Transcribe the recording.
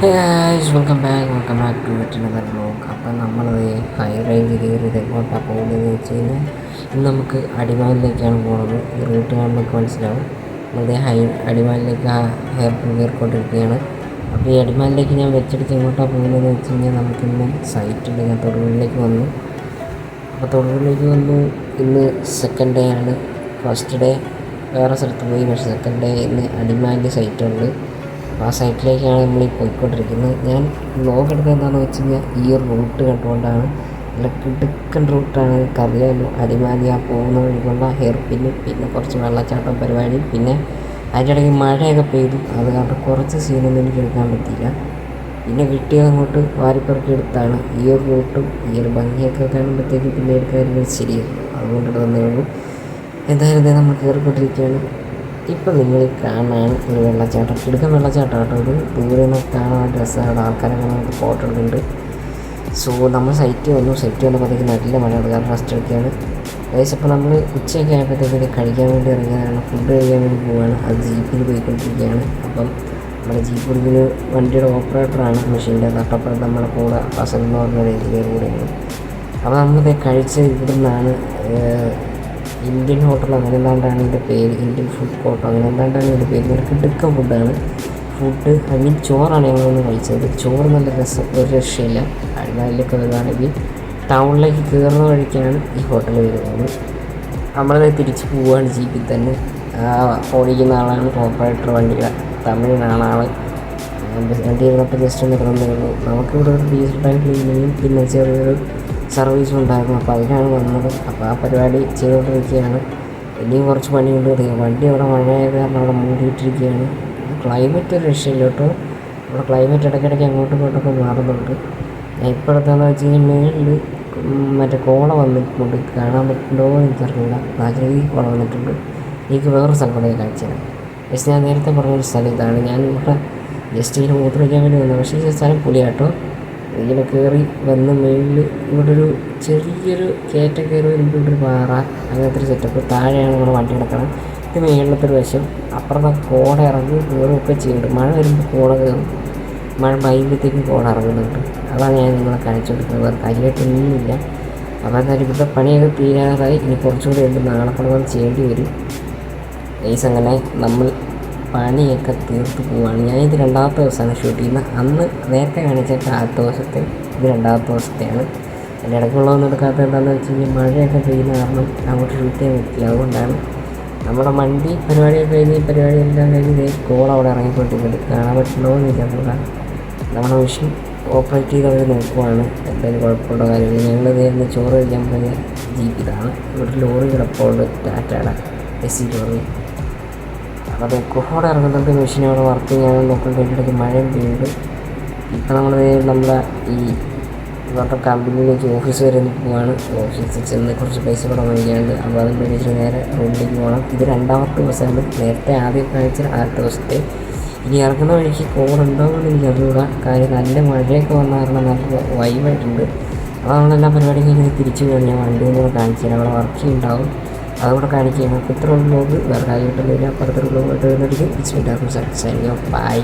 Welcome back to another vlog. അപ്പം നമ്മളത് high range കയറിയത് എങ്ങോട്ടാണ് പോകുന്നതെന്ന് വെച്ച് കഴിഞ്ഞാൽ ഇന്ന് നമുക്ക് അടിമാലിലേക്കാണ് പോകുന്നത്. ഈ റൂട്ട് കാണുമ്പോൾ മനസ്സിലാവും. നമ്മളത് അടിമാലിലേക്ക് ഹെയർ പിൻ കയറിക്കൊണ്ടിരിക്കുകയാണ്. അപ്പോൾ ഈ അടിമാലിലേക്ക് ഞാൻ വെച്ചെടുത്ത് എങ്ങോട്ടാണ് പോകുന്നതെന്ന് വെച്ച് കഴിഞ്ഞാൽ നമുക്കിന്ന് സൈറ്റുണ്ട്. ഞാൻ തൊടുപുഴയിലേക്ക് വന്നു. അപ്പോൾ തൊടുപുഴയിലേക്ക് വന്നു. ഇന്ന് സെക്കൻഡ് ഡേ ആണ്. ഫസ്റ്റ് ഡേ വേറെ സ്ഥലത്ത് പോയി, പക്ഷേ സെക്കൻഡ് ഡേ ഇന്ന് അടിമാലി സൈറ്റുണ്ട്. ആ സൈറ്റിലേക്കാണ് നമ്മൾ ഈ പോയിക്കൊണ്ടിരിക്കുന്നത്. ഞാൻ വ്ലോഗ് എടുത്തത് എന്താണെന്ന് വെച്ച് കഴിഞ്ഞാൽ ഈ ഒരു റൂട്ട് കണ്ടുകൊണ്ടാണ്. നല്ല കിടുക്കൻ റൂട്ടാണ്. അറിയാമല്ലോ, അടിമാലി ആ പോകുന്ന വഴിക്കുള്ള ഹെയർ പിന്നും പിന്നെ കുറച്ച് വെള്ളച്ചാട്ടം പരിപാടി, പിന്നെ അതിൻ്റെ ഇടയ്ക്ക് മഴയൊക്കെ പെയ്തു. അത് കാരണം കുറച്ച് സീനൊന്നും എനിക്ക് എടുക്കാൻ പറ്റിയില്ല. പിന്നെ കിട്ടിയത് അങ്ങോട്ട് വാരിപ്പറക്കി എടുത്താണ്. ഈ ഒരു റൂട്ടും ഈ ഒരു ഭംഗിയൊക്കെ കാണുമ്പോഴത്തേക്ക് പിന്നെ എടുക്കാതിരുന്നത് ശരിയായിരുന്നു. അതുകൊണ്ട് തന്നേ ഉള്ളൂ. എന്തായാലും നമ്മൾ കയറിക്കൊണ്ടിരിക്കുകയാണ്. ഇപ്പം നിങ്ങൾ കാണാനാണ് ഒരു വെള്ളച്ചാട്ടം. കിടക്കൻ വെള്ളച്ചാട്ടം കേട്ടോ. ഇത് ദൂരെ നിന്ന് കാണാൻ രസമാണ്. ആൾക്കാരൊക്കെ നമുക്ക് ഫോട്ടോ എടുക്കുന്നുണ്ട്. സോ നമ്മൾ സൈറ്റ് വന്നപ്പോഴത്തേക്ക് നല്ല മഴയാണ്. കാരണം റെസ്റ്റ് എടുക്കുകയാണ്. ഏകദേശം ഇപ്പോൾ നമ്മൾ ഉച്ചയൊക്കെ ആയപ്പോഴത്തേക്ക് കഴിക്കാൻ വേണ്ടി ഇറങ്ങിയതാണ്. ഫുഡ് കഴിക്കാൻ വേണ്ടി പോവുകയാണ്. അത് ജീപ്പിൽ പോയിക്കൊണ്ടിരിക്കുകയാണ്. അപ്പം നമ്മുടെ ജീപ്പ് ഓടിക്കുന്ന വണ്ടിയുടെ ഓപ്പറേറ്ററാണ്. മെഷീൻ്റെ തൊട്ടപ്പുറത്ത് നമ്മുടെ കൂടെ ഫസൽ എന്ന് പറഞ്ഞ എഞ്ചിനീയർ കൂടെയാണ്. അപ്പോൾ നമ്മളിത് കഴിച്ചത് ഇവിടെ നിന്നാണ്. ഇന്ത്യൻ ഹോട്ടൽ അങ്ങനെ എന്താണ്ടാണ് ഇതിൻ്റെ പേര്. ഇന്ത്യൻ ഫുഡ് കോർട്ട് അങ്ങനെ എന്താണ്ടാണ് ഇതിൻ്റെ പേര്. ഇവർക്ക് കിടുക്കൻ ഫുഡാണ്. ഐ മീൻ ചോറാണ് ഞങ്ങളൊന്ന് കഴിച്ചത്. ചോറ് നല്ല രസം, ഒരു രക്ഷയില്ല. അടിമാലിലേക്ക് വരുവാണെങ്കിൽ ടൗണിലേക്ക് കയറുന്ന വഴിക്കാണ് ഈ ഹോട്ടൽ വരുന്നത്. നമ്മളത് തിരിച്ച് പോവുകയാണ് ജീപ്പിൽ തന്നെ. ഓടിക്കുന്ന ആളാണ് ഓപ്പറേറ്റർ, വണ്ടിയുടെ തമിഴിനാണ് ആൾ. വണ്ടി ഇരുന്നപ്പോൾ ജസ്റ്റ് ഒന്ന് കിടന്നേ ഉള്ളൂ. നമുക്കിവിടെ ഒരു ഡീസൽ ടാങ്ക് ക്ലീനിങ്ങും പിന്നെ ചെറിയൊരു സർവീസും ഉണ്ടായിരുന്നു. അപ്പോൾ അതിനാണ് വന്നത്. അപ്പോൾ ആ പരിപാടി ചെയ്തുകൊണ്ടിരിക്കുകയാണ്. ഇനിയും കുറച്ച് പണിയുണ്ട്. വണ്ടി അവിടെ മഴയായത് കാരണം അവിടെ മൂടിയിട്ടിരിക്കുകയാണ്. ക്ലൈമറ്റ് ഒരു രക്ഷയില്ല കേട്ടോ. അവിടെ ക്ലൈമറ്റ് ഇടയ്ക്കിടയ്ക്ക് അങ്ങോട്ടും ഇങ്ങോട്ടൊക്കെ മാറുന്നുണ്ട്. ഞാൻ ഇപ്പോഴത്തേന്ന് വെച്ച് കഴിഞ്ഞാൽ മേളിൽ മറ്റേ കോള വന്നിട്ടുണ്ട്. കാണാൻ പറ്റുന്നുണ്ടോ എനിക്കറിയില്ല. നാചരി കോള വന്നിട്ടുണ്ട്. എനിക്ക് വേറൊരു സ്ഥലം കൂടെ കാഴ്ചയാണ്. പക്ഷേ ഞാൻ നേരത്തെ പറഞ്ഞൊരു സ്ഥലം ഇതാണ്. ഞാൻ ഇവിടെ ജസ്റ്റ് ഇതിന് മൂത്രമൊഴിക്കാൻ വേണ്ടി വന്നത്. പക്ഷേ ഈ സ്ഥലം പുലിയാട്ടോ. ഇങ്ങനെ കയറി വന്ന് മേളിൽ ഇവിടെ ഒരു ചെറിയൊരു കയറ്റം കയറി വരുമ്പോൾ ഇവിടെ ഒരു പാറ അങ്ങനത്തെ ഒരു സെറ്റപ്പ്. താഴെയാണ് നമ്മുടെ വണ്ടി കിടക്കണം. ഇത് മേളിലത്തെ ഒരു വശം. അപ്പുറത്തെ കോട ഇറങ്ങി കയറുമൊക്കെ ചെയ്യുന്നുണ്ട്. മഴ വരുമ്പോൾ കോട കയറും, മഴ പെയ്യുമ്പോഴത്തേക്കും കോട ഇറങ്ങുന്നുണ്ട്. അതാണ് ഞാൻ നിങ്ങളെ കാണിച്ചു കൊടുക്കുന്നത്. വേറെ കാര്യമായിട്ടൊന്നുമില്ല. അപ്പോൾ എന്തായാലും ഇവിടുത്തെ പണിയൊക്കെ തീരാറായി. ഇനി കുറച്ചുകൂടി ഉണ്ട്. നാളെ പണം ചെയ്യേണ്ടി വരും. അങ്ങനെ നമ്മൾ പണിയൊക്കെ തീർത്ത് പോവുകയാണ്. ഞാനിത് രണ്ടാമത്തെ ദിവസമാണ് ഷൂട്ട് ചെയ്യുന്നത്. അന്ന് നേരത്തെ കാണിച്ചിട്ട് ആദ്യത്തെ ദിവസത്തെ, ഇത് രണ്ടാമത്തെ ദിവസത്തെയാണ്. എൻ്റെ ഇടയ്ക്കുള്ളതൊന്നും എടുക്കാത്തത് എന്താണെന്ന് വെച്ച് കഴിഞ്ഞാൽ മഴയൊക്കെ പെയ്യുന്ന കാരണം അങ്ങോട്ട് ഷൂട്ട് ചെയ്യാൻ പറ്റില്ല. അതുകൊണ്ടാണ് നമ്മുടെ വണ്ടി പരിപാടിയൊക്കെ കഴിഞ്ഞ് ഈ പരിപാടിയെല്ലാം കഴിഞ്ഞ് കോൾ അവിടെ ഇറങ്ങിക്കൊണ്ടിരിക്കുന്നത്. കാണാൻ പറ്റുന്നോ എന്ന് എനിക്കറിയില്ല. നമ്മുടെ മെഷീൻ ഓപ്പറേറ്റ് ചെയ്ത് അവർ നോക്കുവാണ് എന്തായാലും കുഴപ്പമുണ്ടോ കാര്യമില്ല. ഞങ്ങൾ നേരിട്ട് ചോറ് കഴിക്കാൻ പോയ ജീപ്പിലാണ്. ഇവിടെ ലോറി കിടപ്പുണ്ട്, ടാറ്റയുടെ SC ലോറി. അപ്പോൾ അത് കോട ഇറങ്ങുന്നുണ്ട്. മെഷീൻ അവിടെ വർക്ക് ചെയ്യാൻ നോക്കുന്നുണ്ട്. അതിൻ്റെ ഇടയ്ക്ക് മഴയും പെയ്യുന്നുണ്ട്. ഇപ്പം നമ്മൾ നമ്മുടെ ഈ ഇവരുടെ കമ്പനിയിലേക്ക് ഓഫീസ് വരെ പോവാണ്. ഓഫീസിൽ ചെന്ന് കുറച്ച് പൈസ കൂടെ മേടിക്കാനുണ്ട്. അപ്പോൾ അതും മേടിച്ചിട്ട് നേരെ റൂമിലേക്ക് പോകണം. ഇത് രണ്ടാമത്തെ ദിവസമാണ്. നേരത്തെ ആദ്യം കാണിച്ച ആദ്യത്തെ ദിവസത്തെ. ഇനി ഇറങ്ങുന്ന വഴിക്ക് കോടുണ്ടോ എന്ന് എനിക്കറിയില്ല. കാര്യം നല്ല മഴയൊക്കെ വന്ന കാരണം നല്ല വൈബായിട്ടുണ്ട്. അപ്പോൾ നമ്മളെല്ലാ പരിപാടിയും കഴിഞ്ഞ് തിരിച്ചു പോയി. ഞാൻ വണ്ടി ഒന്നും കാണിച്ചു തരാം. അവിടെ വർക്ക് ഉണ്ടാവും, അതുകൂടെ കാണിക്കുകയാണ്. അപ്പോൾ ഇത്ര വ്ലോഗ് വേറെ കാര്യമായിട്ടൊന്നുമില്ല. അപ്പുറത്തൊരു വ്ലോഗായിട്ട് വരുന്നതായിരിക്കും. ഇറ്റ്സ് മീ ടാക്കും. ബൈ.